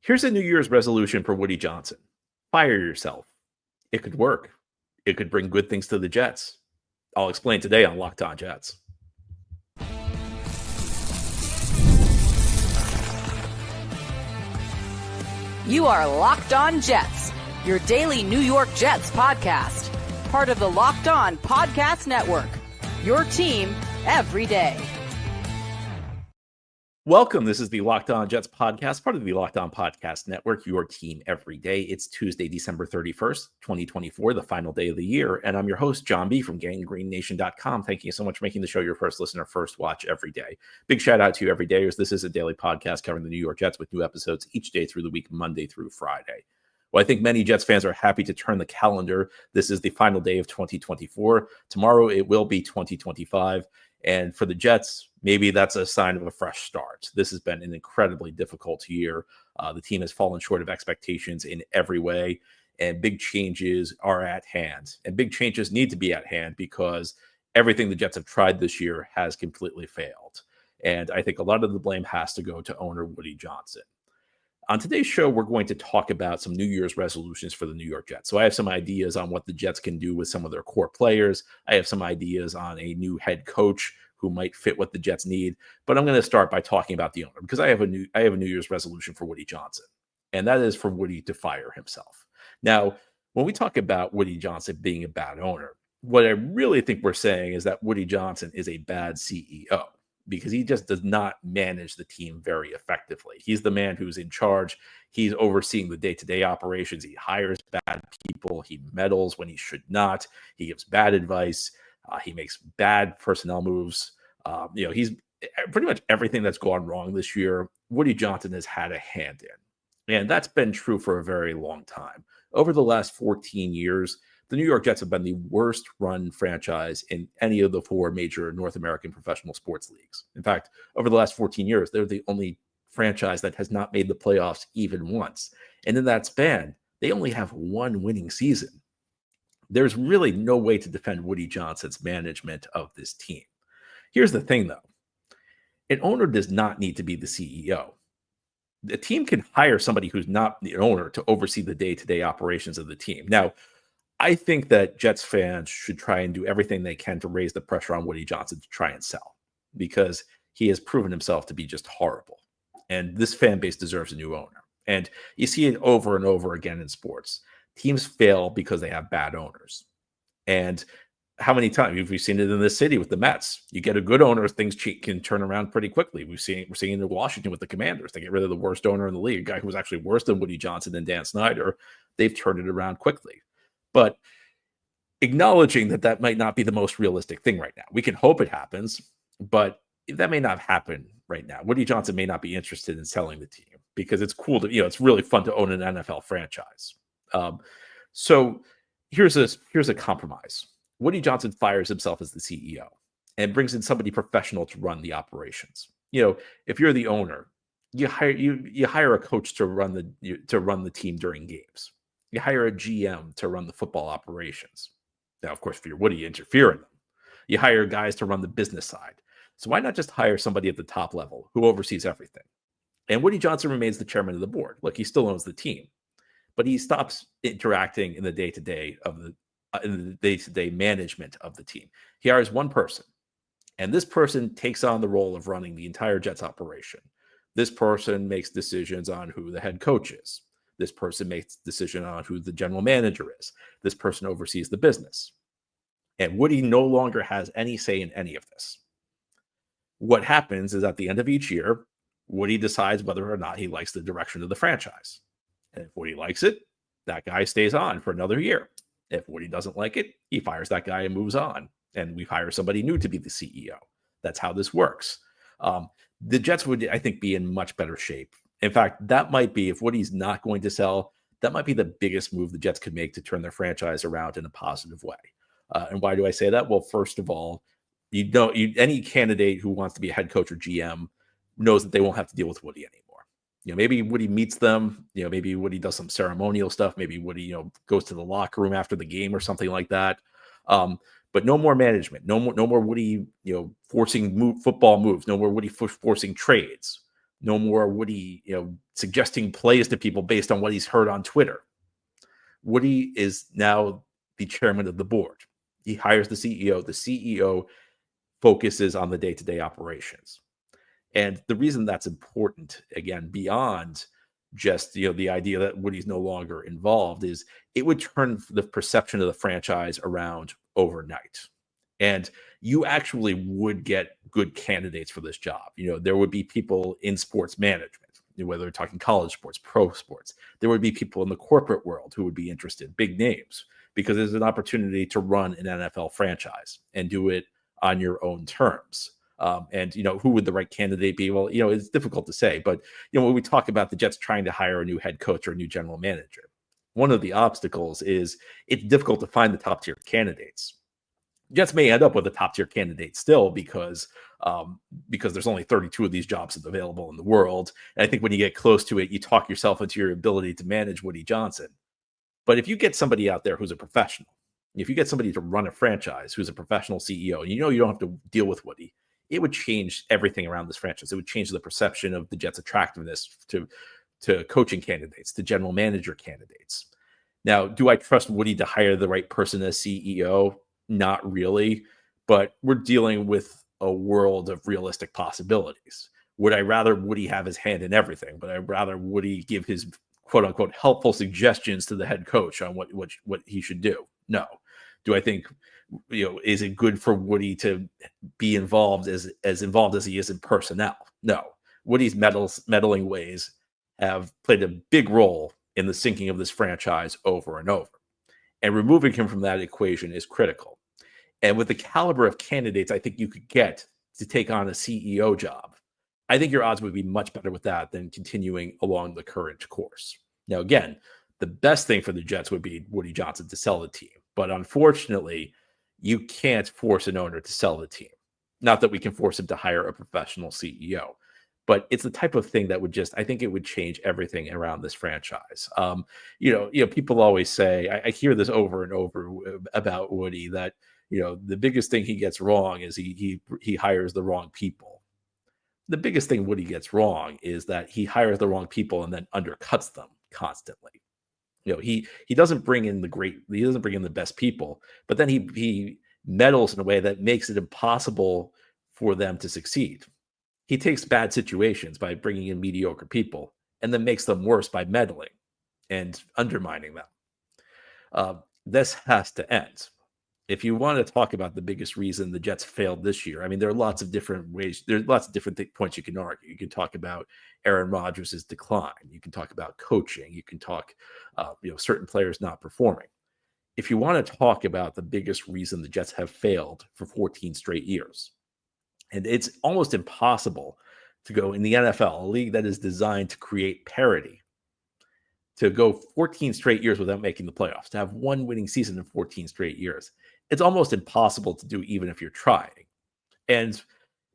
Here's a New Year's resolution for Woody Johnson. Fire yourself. It could work. It could bring good things to the Jets. I'll explain today on Locked On Jets. You are Locked On Jets, your daily New York Jets podcast. Part of the Locked On Podcast Network, your team every day. Welcome. This is the Locked On Jets podcast, part of the Locked On Podcast Network, your team every day. It's Tuesday, December 31st, 2024, the final day of the year. And I'm your host, John B. from GangGreenNation.com. Thank you so much for making the show your first listener, first watch every day. Big shout out to you everydayers. This is a daily podcast covering the New York Jets with new episodes each day through the week, Monday through Friday. Well, I think many Jets fans are happy to turn the calendar. This is the final day of 2024. Tomorrow it will be 2025. And for the Jets, maybe that's a sign of a fresh start. This has been an incredibly difficult year. The team has fallen short of expectations in every way, and big changes are at hand. And big changes need to be at hand because everything the Jets have tried this year has completely failed. And I think a lot of the blame has to go to owner Woody Johnson. On today's show, we're going to talk about some New Year's resolutions for the New York Jets. So I have some ideas on what the Jets can do with some of their core players. I have some ideas on a new head coach who might fit what the Jets need. But I'm going to start by talking about the owner because I have a New Year's resolution for Woody Johnson, and that is for Woody to fire himself. Now, when we talk about Woody Johnson being a bad owner, what I really think we're saying is that Woody Johnson is a bad CEO, because he just does not manage the team very effectively. He's the man who's in charge. He's overseeing the day-to-day operations. He hires bad people. He meddles when he should not. He gives bad advice. He makes bad personnel moves. He's pretty much everything that's gone wrong this year, Woody Johnson has had a hand in. And that's been true for a very long time. Over the last 14 years, the New York Jets have been the worst run franchise in any of the four major North American professional sports leagues. In fact, over the last 14 years, they're the only franchise that has not made the playoffs even once. And in that span, they only have one winning season. There's really no way to defend Woody Johnson's management of this team. Here's the thing, though. An owner does not need to be the CEO. The team can hire somebody who's not the owner to oversee the day-to-day operations of the team. Now, I think that Jets fans should try and do everything they can to raise the pressure on Woody Johnson to try and sell, because he has proven himself to be just horrible. And this fan base deserves a new owner. And you see it over and over again in sports. Teams fail because they have bad owners. And how many times we've seen it in this city with the Mets? You get a good owner, things can turn around pretty quickly. We're seeing it in Washington with the Commanders. They get rid of the worst owner in the league, a guy who was actually worse than Woody Johnson and Dan Snyder. They've turned it around quickly. But acknowledging that might not be the most realistic thing right now. We can hope it happens, but that may not happen right now. Woody Johnson may not be interested in selling the team because it's cool to, it's really fun to own an NFL franchise. So here's a compromise. Woody Johnson fires himself as the CEO and brings in somebody professional to run the operations. If you're the owner, you hire a coach to run the team during games. You hire a GM to run the football operations. Now, of course, if you're Woody, you interfere in them. You hire guys to run the business side. So why not just hire somebody at the top level who oversees everything? And Woody Johnson remains the chairman of the board. Look, he still owns the team, but he stops interacting in the day-to-day management of the team. He hires one person, and this person takes on the role of running the entire Jets operation. This person makes decisions on who the head coach is. This person makes a decision on who the general manager is. This person oversees the business. And Woody no longer has any say in any of this. What happens is at the end of each year, Woody decides whether or not he likes the direction of the franchise. And if Woody likes it, that guy stays on for another year. If Woody doesn't like it, he fires that guy and moves on. And we hire somebody new to be the CEO. That's how this works. The Jets would, I think, be in much better shape. In fact, that might be, if Woody's not going to sell, that might be the biggest move the Jets could make to turn their franchise around in a positive way. And why do I say that? Well, first of all, any candidate who wants to be a head coach or GM knows that they won't have to deal with Woody anymore. Maybe Woody meets them. Maybe Woody does some ceremonial stuff. Maybe Woody, goes to the locker room after the game or something like that. But no more management. No more Woody, forcing football moves. No more Woody forcing trades. No more Woody, suggesting plays to people based on what he's heard on Twitter. Woody is now the chairman of the board. He hires the CEO. The CEO focuses on the day-to-day operations. And the reason that's important, again, beyond just the idea that Woody's no longer involved, is it would turn the perception of the franchise around overnight. And you actually would get good candidates for this job. There would be people in sports management, whether they're talking college sports, pro sports. There would be people in the corporate world who would be interested, big names, because there's an opportunity to run an NFL franchise and do it on your own terms. And who would the right candidate be? Well, it's difficult to say, but when we talk about the Jets trying to hire a new head coach or a new general manager, one of the obstacles is it's difficult to find the top tier candidates. Jets may end up with a top tier candidate still because there's only 32 of these jobs available in the world. And I think when you get close to it, you talk yourself into your ability to manage Woody Johnson. But if you get somebody out there who's a professional, if you get somebody to run a franchise who's a professional CEO, and you don't have to deal with Woody, it would change everything around this franchise. It would change the perception of the Jets' attractiveness to coaching candidates, to general manager candidates. Now, do I trust Woody to hire the right person as CEO? Not really, but we're dealing with a world of realistic possibilities. Would I rather Woody have his hand in everything? But I'd rather Woody give his quote unquote helpful suggestions to the head coach on what he should do? No. Do I think is it good for Woody to be involved as involved as he is in personnel? No. Woody's meddling ways have played a big role in the sinking of this franchise over and over. And removing him from that equation is critical. And with the caliber of candidates I think you could get to take on a CEO job, I think your odds would be much better with that than continuing along the current course. Now, again, the best thing for the Jets would be Woody Johnson to sell the team. But unfortunately, you can't force an owner to sell the team. Not that we can force him to hire a professional CEO, but it's the type of thing that would I think it would change everything around this franchise. People always say, I hear this over and over about Woody, that, the biggest thing he gets wrong is he hires the wrong people. The biggest thing Woody gets wrong is that he hires the wrong people and then undercuts them constantly. He doesn't bring in the best people, but then he meddles in a way that makes it impossible for them to succeed. He takes bad situations by bringing in mediocre people and then makes them worse by meddling and undermining them. This has to end. If you want to talk about the biggest reason the Jets failed this year, I mean, there are lots of different ways. There's lots of different points you can argue. You can talk about Aaron Rodgers' decline. You can talk about coaching. You can talk, certain players not performing. If you want to talk about the biggest reason the Jets have failed for 14 straight years, and it's almost impossible to go in the NFL, a league that is designed to create parity, to go 14 straight years without making the playoffs, to have one winning season in 14 straight years. It's almost impossible to do even if you're trying. And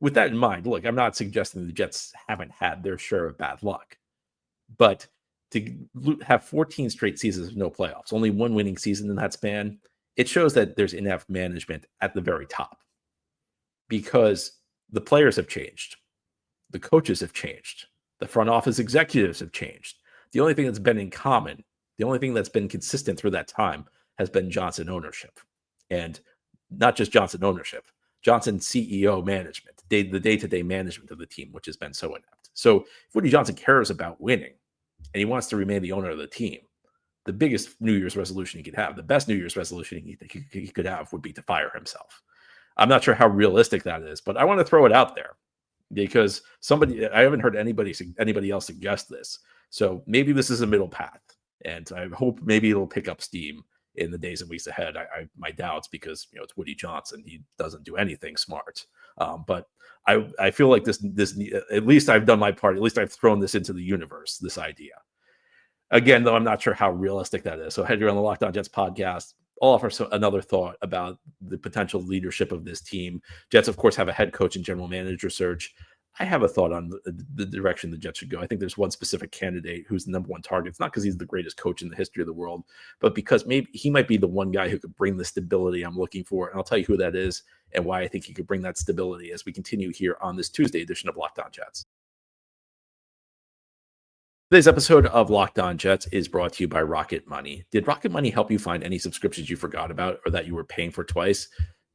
with that in mind, look, I'm not suggesting the Jets haven't had their share of bad luck, but to have 14 straight seasons of no playoffs, only one winning season in that span, it shows that there's enough management at the very top, because the players have changed. The coaches have changed. The front office executives have changed. The only thing that's been in common, the only thing that's been consistent through that time has been Johnson ownership. And not just Johnson ownership, Johnson CEO management, the day-to-day management of the team, which has been so inept. So if Woody Johnson cares about winning and he wants to remain the owner of the team, the biggest New Year's resolution he could have, the best New Year's resolution he could have would be to fire himself. I'm not sure how realistic that is, but I want to throw it out there because I haven't heard anybody else suggest this. So maybe this is a middle path, and I hope maybe it'll pick up steam in the days and weeks ahead. My doubts, because it's Woody Johnson. He doesn't do anything smart. But I feel like this at least I've done my part. At least I've thrown this into the universe, this idea. Again, though, I'm not sure how realistic that is. So head here on the Locked On Jets podcast, I'll offer another thought about the potential leadership of this team. Jets, of course, have a head coach and general manager search. I have a thought on the direction the Jets should go. I think there's one specific candidate who's the number one target. It's not because he's the greatest coach in the history of the world, but because maybe he might be the one guy who could bring the stability I'm looking for. And I'll tell you who that is and why I think he could bring that stability as we continue here on this Tuesday edition of Locked On Jets. Today's episode of Locked On Jets is brought to you by Rocket Money. Did Rocket Money help you find any subscriptions you forgot about or that you were paying for twice?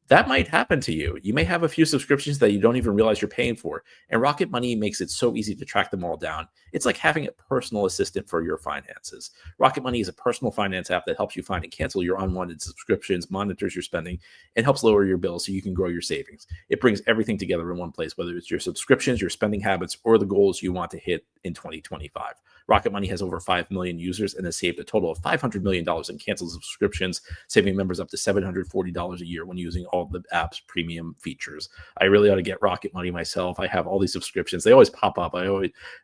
That might happen to you. You may have a few subscriptions that you don't even realize you're paying for, and Rocket Money makes it so easy to track them all down. It's like having a personal assistant for your finances. Rocket Money is a personal finance app that helps you find and cancel your unwanted subscriptions, monitors your spending, and helps lower your bills so you can grow your savings. It brings everything together in one place, whether it's your subscriptions, your spending habits, or the goals you want to hit in 2025. Rocket Money has over 5 million users and has saved a total of $500 million in canceled subscriptions, saving members up to $740 a year when using all the app's premium features. I really ought to get Rocket Money myself. I have all these subscriptions. They always pop up.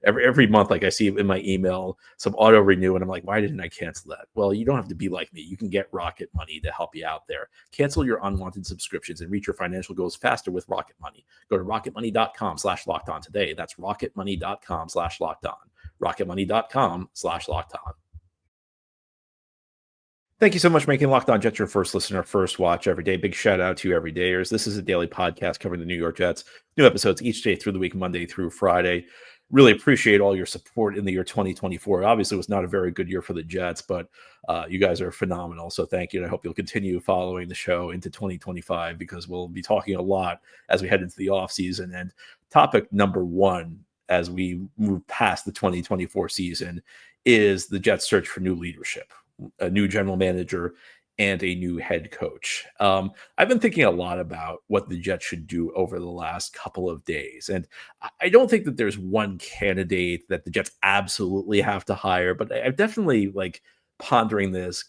Every month, like I see in my email, some auto renew, and I'm like, why didn't I cancel that? Well, you don't have to be like me. You can get Rocket Money to help you out there. Cancel your unwanted subscriptions and reach your financial goals faster with Rocket Money. Go to rocketmoney.com/lockedon today. That's rocketmoney.com/lockedon. rocketmoney.com/lockedon. Thank you so much for making Locked On Jets your first listener, first watch every day. Big shout out to you everydayers. This is a daily podcast covering the New York Jets. New episodes each day through the week, Monday through Friday. Really appreciate all your support in the year 2024. Obviously, it was not a very good year for the Jets, but you guys are phenomenal. So thank you. And I hope you'll continue following the show into 2025 because we'll be talking a lot as we head into the offseason. And topic number one, as we move past the 2024 season, is the Jets' search for new leadership, a new general manager, and a new head coach. I've been thinking a lot about what the Jets should do over the last couple of days. And I don't think that there's one candidate that the Jets absolutely have to hire, but I've definitely, pondering this,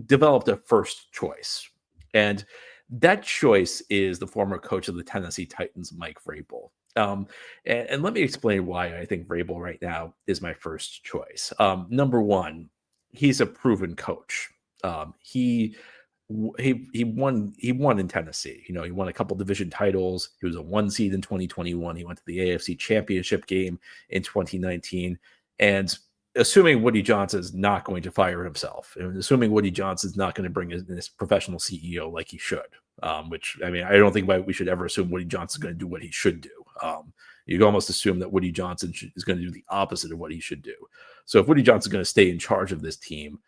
developed a first choice. And that choice is the former coach of the Tennessee Titans, Mike Vrabel. And let me explain why I think Vrabel right now is my first choice. Number one, he's a proven coach. He won in Tennessee. He won a couple division titles. He was a 1 seed in 2021. He went to the AFC Championship game in 2019. And assuming Woody Johnson is not going to fire himself, and assuming Woody Johnson is not going to bring his professional CEO like he should, which, I don't think we should ever assume Woody Johnson is going to do what he should do. You can almost assume that Woody Johnson is going to do the opposite of what he should do. So if Woody Johnson is going to stay in charge of this team,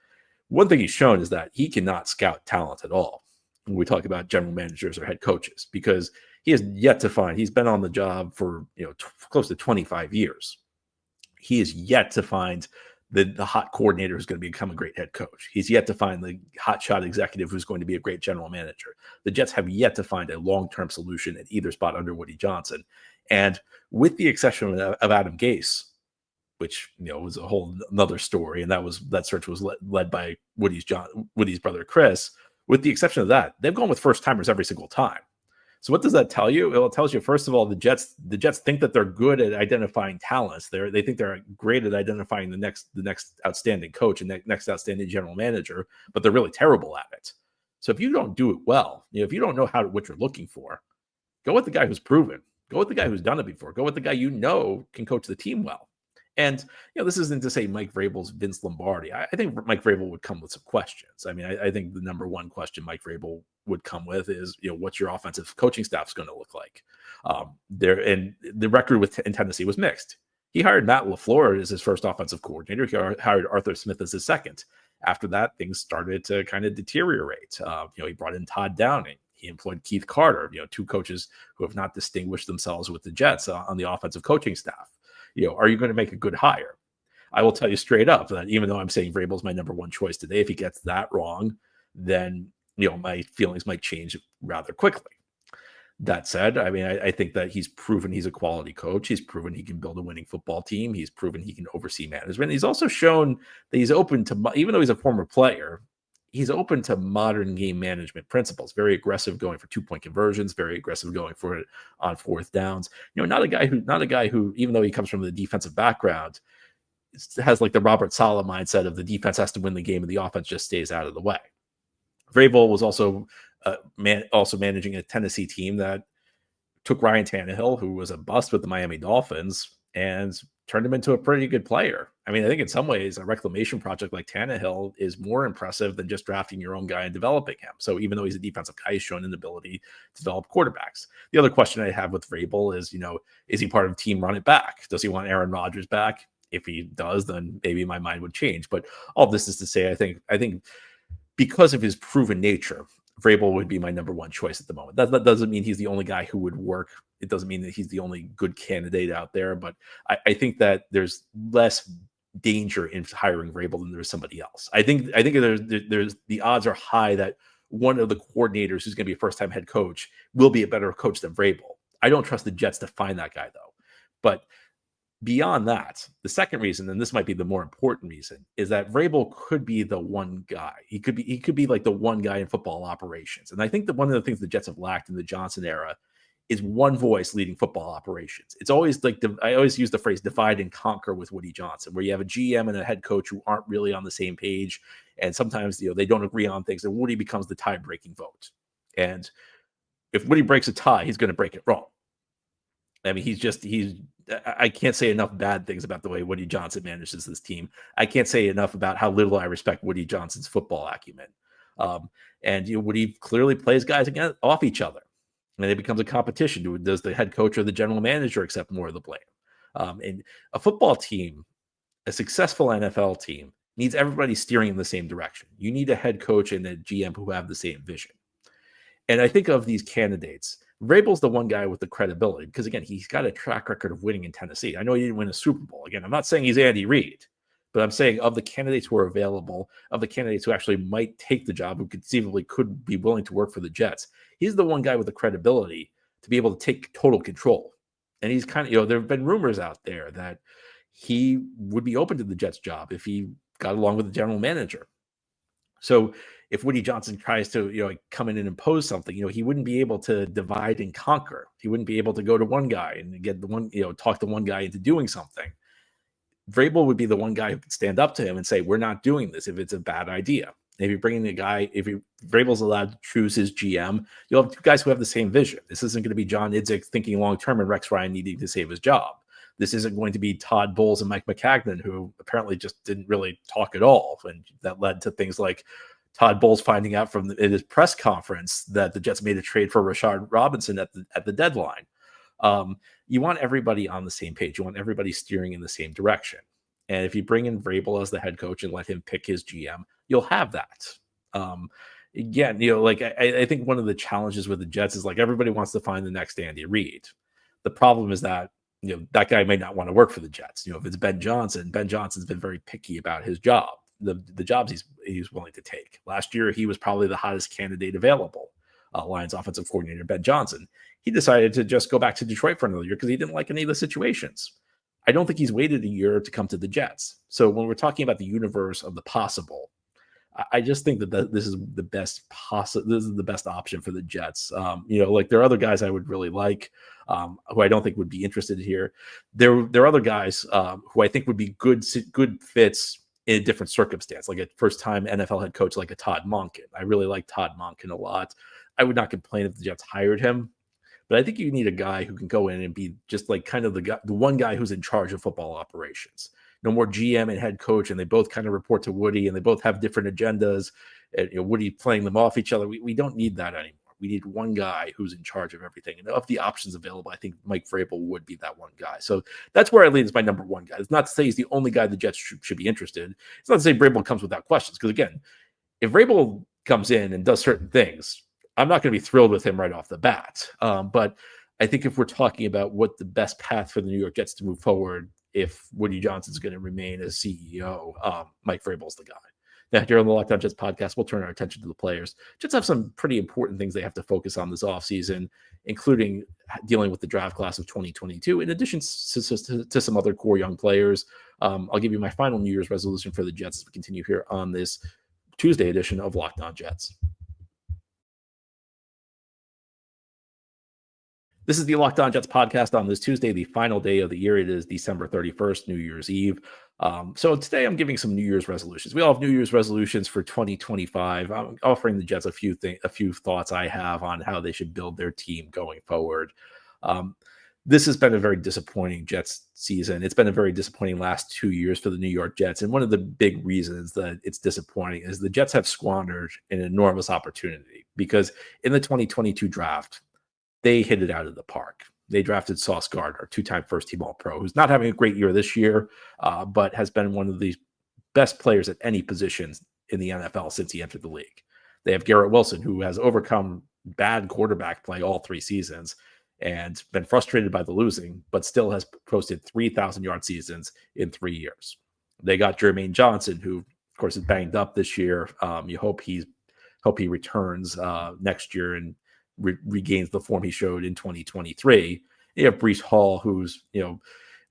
one thing he's shown is that he cannot scout talent at all when we talk about general managers or head coaches, because he has yet to find, he's been on the job for close to 25 years. He is yet to find the hot coordinator who's going to become a great head coach. He's yet to find the hot shot executive who's going to be a great general manager. The Jets have yet to find a long-term solution at either spot under Woody Johnson. And with the exception of Adam Gase, which was a whole another story, and that search was led by Woody's brother Chris. With the exception of that, they've gone with first timers every single time. So what does that tell you? Well, it tells you, first of all, the Jets think that they're good at identifying talents. They think they're great at identifying the next outstanding coach and next outstanding general manager, but they're really terrible at it. So if you don't do it well, if you don't know what you're looking for, go with the guy who's proven. Go with the guy who's done it before. Go with the guy can coach the team well. And, this isn't to say Mike Vrabel's Vince Lombardi. I think Mike Vrabel would come with some questions. I think the number one question Mike Vrabel would come with is, what's your offensive coaching staff's going to look like? And the record in Tennessee was mixed. He hired Matt LaFleur as his first offensive coordinator. He hired Arthur Smith as his second. After that, things started to kind of deteriorate. He brought in Todd Downing. He employed Keith Carter, two coaches who have not distinguished themselves with the Jets on the offensive coaching staff. Are you going to make a good hire? I will tell you straight up that even though I'm saying Vrabel's my number one choice today, if he gets that wrong, then, my feelings might change rather quickly. That said, I think that he's proven he's a quality coach. He's proven he can build a winning football team. He's proven he can oversee management. He's also shown that he's open to, even though he's a former player, he's open to modern game management principles, very aggressive going for 2-point conversions, very aggressive going for it on fourth downs. Not a guy who, even though he comes from the defensive background, has the Robert Saleh mindset of the defense has to win the game and the offense just stays out of the way. Vrabel was also managing a Tennessee team that took Ryan Tannehill, who was a bust with the Miami Dolphins, and turned him into a pretty good player. I think in some ways, a reclamation project like Tannehill is more impressive than just drafting your own guy and developing him. So even though he's a defensive guy, he's shown an ability to develop quarterbacks. The other question I have with Vrabel is, is he part of Team Run It Back? Does he want Aaron Rodgers back? If he does, then maybe my mind would change. But all this is to say, I think because of his proven nature, Vrabel would be my number one choice at the moment. That doesn't mean he's the only guy who would work. It doesn't mean that he's the only good candidate out there. But I think that there's less danger in hiring Vrabel than there's somebody else. I think there's the odds are high that one of the coordinators who's going to be a first-time head coach will be a better coach than Vrabel. I don't trust the Jets to find that guy, though. But beyond that, the second reason, and this might be the more important reason, is that Vrabel could be the one guy. He could be like the one guy in football operations. And I think that one of the things the Jets have lacked in the Johnson era is one voice leading football operations. It's always like I always use the phrase divide and conquer with Woody Johnson, where you have a GM and a head coach who aren't really on the same page, and sometimes they don't agree on things, and Woody becomes the tie-breaking vote. And if Woody breaks a tie, he's going to break it wrong. I mean, I can't say enough bad things about the way Woody Johnson manages this team. I can't say enough about how little I respect Woody Johnson's football acumen. And Woody clearly plays guys off each other. And it becomes a competition. Does the head coach or the general manager accept more of the blame? And a football team, a successful NFL team, needs everybody steering in the same direction. You need a head coach and a GM who have the same vision. And I think of these candidates, Vrabel's the one guy with the credibility because, again, he's got a track record of winning in Tennessee. I know he didn't win a Super Bowl. Again, I'm not saying he's Andy Reid, but I'm saying of the candidates who are available, of the candidates who actually might take the job, who conceivably could be willing to work for the Jets, he's the one guy with the credibility to be able to take total control. And he's kind of, there have been rumors out there that he would be open to the Jets job if he got along with the general manager. So if Woody Johnson tries to, come in and impose something, he wouldn't be able to divide and conquer. He wouldn't be able to go to one guy and get the one, talk the one guy into doing something. Vrabel would be the one guy who could stand up to him and say, we're not doing this if it's a bad idea. If you're bringing a guy, Vrabel's allowed to choose his GM, you'll have two guys who have the same vision. This isn't going to be John Idzik thinking long-term and Rex Ryan needing to save his job. This isn't going to be Todd Bowles and Mike McCagnon, who apparently just didn't really talk at all. And that led to things like Todd Bowles finding out in his press conference that the Jets made a trade for Rashard Robinson at the deadline. You want everybody on the same page. You want everybody steering in the same direction. And if you bring in Vrabel as the head coach and let him pick his GM, you'll have that. Again, I think one of the challenges with the Jets is everybody wants to find the next Andy Reid. The problem is that that guy may not want to work for the Jets. If it's Ben Johnson's been very picky about his job, the jobs he's willing to take. Last year, he was probably the hottest candidate available. Lions offensive coordinator Ben Johnson. He decided to just go back to Detroit for another year because he didn't like any of the situations. I don't think he's waited a year to come to the Jets. So when we're talking about the universe of the possible, I just think that this is the best possible. This is the best option for the Jets. There are other guys I would really like, who I don't think would be interested here. There are other guys who I think would be good fits in a different circumstance, like a first-time NFL head coach like a Todd Monken. I really like Todd Monken a lot. I would not complain if the Jets hired him, but I think you need a guy who can go in and be just kind of the one guy who's in charge of football operations. No more GM and head coach, and they both kind of report to Woody, and they both have different agendas. And Woody playing them off each other. We don't need that anymore. We need one guy who's in charge of everything. And of the options available, I think Mike Vrabel would be that one guy. So that's where I lean as my number one guy. It's not to say he's the only guy the Jets should be interested. It's not to say Vrabel comes without questions. Because again, if Vrabel comes in and does certain things, I'm not going to be thrilled with him right off the bat. But I think if we're talking about what the best path for the New York Jets to move forward, if Woody Johnson's going to remain as CEO, Mike Vrabel's the guy. Now, here on the Locked On Jets podcast, we'll turn our attention to the players. Jets have some pretty important things they have to focus on this offseason, including dealing with the draft class of 2022, in addition to some other core young players. I'll give you my final New Year's resolution for the Jets as we continue here on this Tuesday edition of Locked On Jets. This is the Locked On Jets podcast on this Tuesday, the final day of the year. It is December 31st, New Year's Eve. So today I'm giving some New Year's resolutions. We all have New Year's resolutions for 2025. I'm offering the Jets a few thoughts I have on how they should build their team going forward. This has been a very disappointing Jets season. It's been a very disappointing last 2 years for the New York Jets. And one of the big reasons that it's disappointing is the Jets have squandered an enormous opportunity because in the 2022 draft, they hit it out of the park. they drafted Sauce Gardner, 2-time first-team All-Pro, who's not having a great year this year, but has been one of the best players at any position in the NFL since he entered the league. They have Garrett Wilson, who has overcome bad quarterback play all 3 seasons and been frustrated by the losing, but still has posted 3,000-yard seasons in 3 years. They got Jermaine Johnson, who, of course, is banged up this year. You hope he returns next year and regains the form he showed in 2023. You have Breece Hall, who's,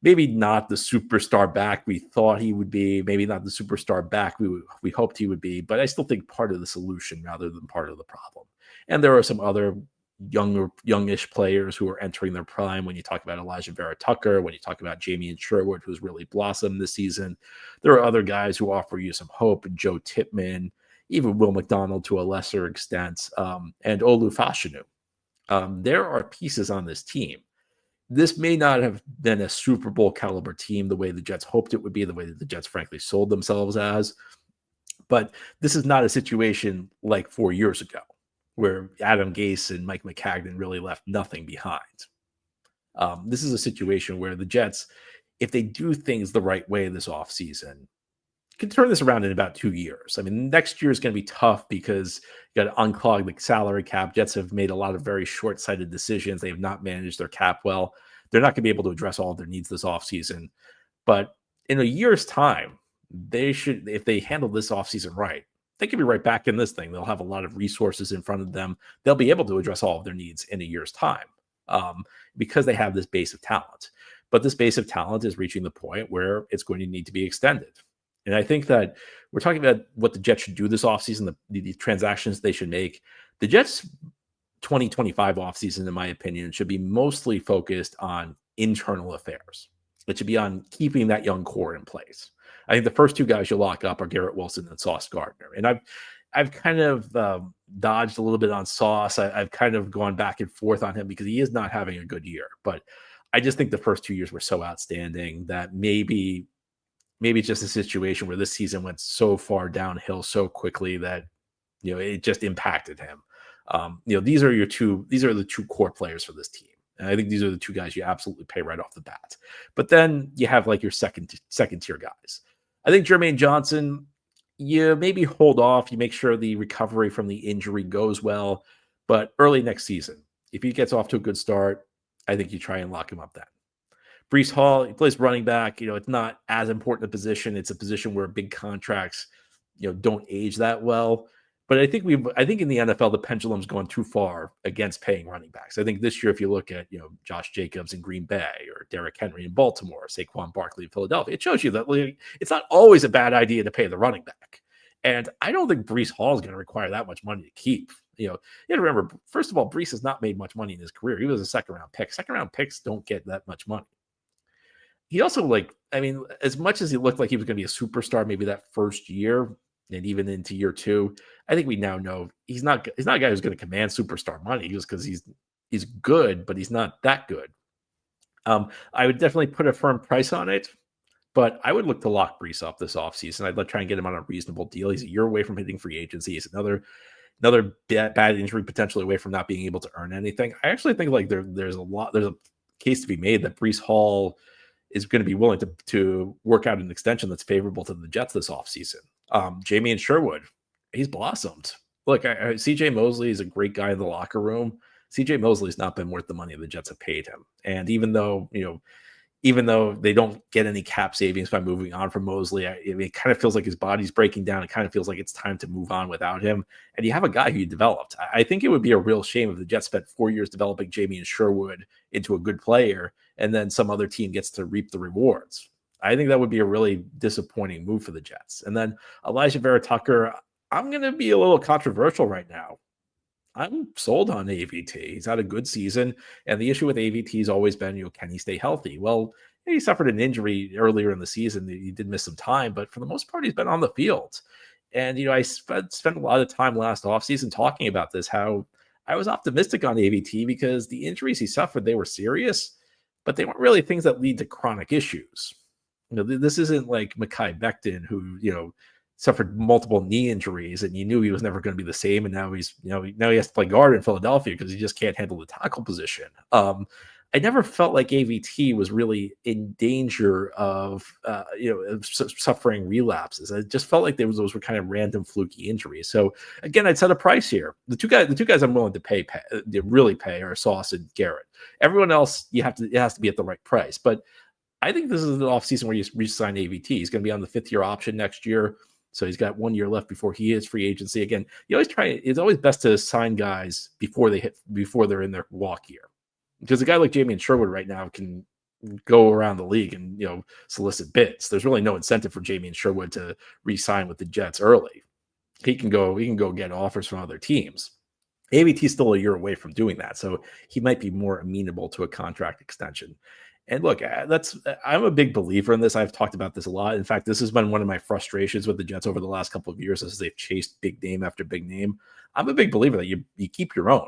maybe not the superstar back we thought he would be, maybe not the superstar back we hoped he would be, but I still think part of the solution rather than part of the problem. And there are some other youngish players who are entering their prime. When you talk about Elijah Vera Tucker, when you talk about Jamie Sherwood, who's really blossomed this season, there are other guys who offer you some hope, and Joe Tippmann, even Will McDonald to a lesser extent, and Olu Fashanu. There are pieces on this team. This may not have been a Super Bowl caliber team the way the Jets hoped it would be, the way that the Jets frankly sold themselves as. But this is not a situation like 4 years ago, where Adam Gase and Mike McCagnon really left nothing behind. This is a situation where the Jets, if they do things the right way this offseason, can turn this around in about 2 years. I mean, next year is going to be tough because you got to unclog the salary cap. Jets have made a lot of very short-sighted decisions. They have not managed their cap well. They're not going to be able to address all of their needs this offseason. But in a year's time, they should, if they handle this offseason right, they can be right back in this thing. They'll have a lot of resources in front of them. They'll be able to address all of their needs in a year's time because they have this base of talent. But this base of talent is reaching the point where it's going to need to be extended. And I think that we're talking about what the Jets should do this offseason, the transactions they should make. The Jets' 2025 offseason, in my opinion, should be mostly focused on internal affairs. It should be on keeping that young core in place. I think the first 2 guys you'll lock up are Garrett Wilson and Sauce Gardner. And I've kind of dodged a little bit on Sauce. I've kind of gone back and forth on him because he is not having a good year. But I just think the first 2 years were so outstanding that maybe it's just a situation where this season went so far downhill so quickly that, it just impacted him. These are the 2 core players for this team. And I think these are the 2 guys you absolutely pay right off the bat. But then you have like your second tier guys. I think Jermaine Johnson, you maybe hold off. You make sure the recovery from the injury goes well. But early next season, if he gets off to a good start, I think you try and lock him up then. Breece Hall, he plays running back. It's not as important a position. It's a position where big contracts, don't age that well. But I think in the NFL, the pendulum's gone too far against paying running backs. I think this year, if you look at, Josh Jacobs in Green Bay or Derrick Henry in Baltimore, Saquon Barkley in Philadelphia, it shows you that it's not always a bad idea to pay the running back. And I don't think Breece Hall is going to require that much money to keep. You have to remember, first of all, Breece has not made much money in his career. He was a second-round pick. Second-round picks don't get that much money. He also, as much as he looked like he was going to be a superstar maybe that first year and even into year 2, I think we now know he's not a guy who's going to command superstar money just because he's good, but he's not that good. I would definitely put a firm price on it, but I would look to lock Breece up this offseason. I'd try and get him on a reasonable deal. He's a year away from hitting free agency. He's another bad injury potentially away from not being able to earn anything. I actually think there's a case to be made that Breece Hall is going to be willing to work out an extension that's favorable to the Jets this offseason. Jamie Sherwood, he's blossomed. Look, CJ Mosley is a great guy in the locker room. CJ Mosley's not been worth the money the Jets have paid him. And even though they don't get any cap savings by moving on from Mosley, it kind of feels like his body's breaking down. It kind of feels like it's time to move on without him. And you have a guy who you developed. I think it would be a real shame if the Jets spent 4 years developing Jamie Sherwood into a good player, and then some other team gets to reap the rewards. I think that would be a really disappointing move for the Jets. And then Elijah Vera Tucker, I'm going to be a little controversial right now. I'm sold on AVT. He's had a good season. And the issue with AVT has always been, can he stay healthy? Well, he suffered an injury earlier in the season. He did miss some time, but for the most part, he's been on the field. And, I spent a lot of time last offseason talking about this, how I was optimistic on AVT because the injuries he suffered, they were serious, but they weren't really things that lead to chronic issues. This isn't like Mekhi Becton, who, suffered multiple knee injuries and you knew he was never going to be the same. And now now he has to play guard in Philadelphia because he just can't handle the tackle position. I I never felt like AVT was really in danger of suffering relapses. I just felt like those were kind of random fluky injuries. So again, I'd set a price here. The two guys I'm willing to really pay are Sauce and Garrett. Everyone else, it has to be at the right price. But I think this is the offseason where you re-sign AVT. He's going to be on the 5th-year option next year. So he's got 1 year left before he is free agency. Again, it's always best to sign guys before they're in their walk year. Because a guy like Jamie Sherwood right now can go around the league and solicit bids. There's really no incentive for Jamie Sherwood to re-sign with the Jets early. He can go get offers from other teams. AVT's still a year away from doing that, so he might be more amenable to a contract extension. And look, I'm a big believer in this. I've talked about this a lot. In fact, this has been one of my frustrations with the Jets over the last couple of years as they've chased big name after big name. I'm a big believer that you keep your own.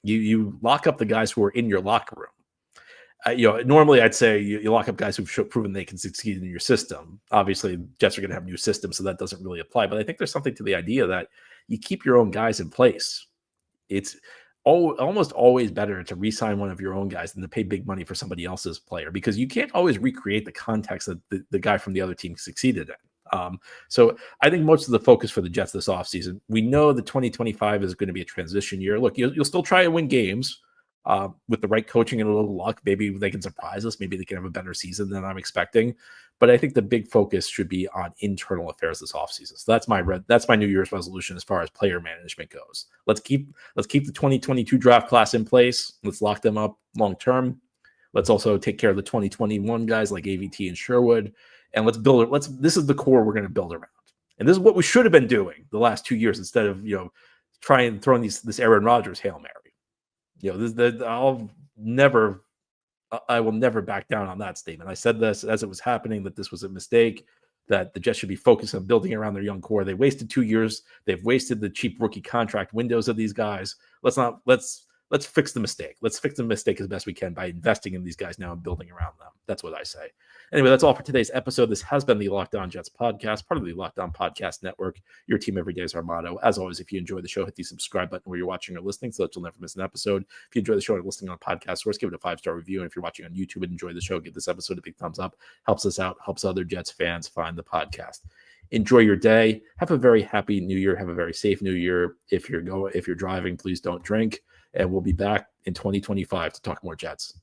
You lock up the guys who are in your locker room. Normally I'd say you lock up guys who've proven they can succeed in your system. Obviously, Jets are going to have new systems, so that doesn't really apply. But I think there's something to the idea that you keep your own guys in place. It's almost always better to re-sign one of your own guys than to pay big money for somebody else's player, because you can't always recreate the context that the guy from the other team succeeded in. So I think most of the focus for the Jets this offseason, we know that 2025 is going to be a transition year. Look, you'll still try to win games with the right coaching and a little luck. Maybe they can surprise us. Maybe they can have a better season than I'm expecting. But I think the big focus should be on internal affairs this offseason. So that's my New Year's resolution as far as player management goes. Let's keep the 2022 draft class in place. Let's lock them up long term. Let's also take care of the 2021 guys like AVT and Sherwood. And this is the core we're going to build around. And this is what we should have been doing the last 2 years instead of, throwing this Aaron Rodgers Hail Mary. I will never back down on that statement. I said this as it was happening, that this was a mistake, that the Jets should be focused on building around their young core. They wasted 2 years. They've wasted the cheap rookie contract windows of these guys. Let's fix the mistake. Let's fix the mistake as best we can by investing in these guys now and building around them. That's what I say. Anyway, that's all for today's episode. This has been the Locked On Jets podcast, part of the Locked On Podcast Network. Your team every day is our motto. As always, if you enjoy the show, hit the subscribe button where you're watching or listening so that you'll never miss an episode. If you enjoy the show and listening on a podcast source, give it a 5-star review. And if you're watching on YouTube and enjoy the show, give this episode a big thumbs up. Helps us out, helps other Jets fans find the podcast. Enjoy your day. Have a very happy New Year. Have a very safe New Year. If you're driving, please don't drink. And we'll be back in 2025 to talk more Jets.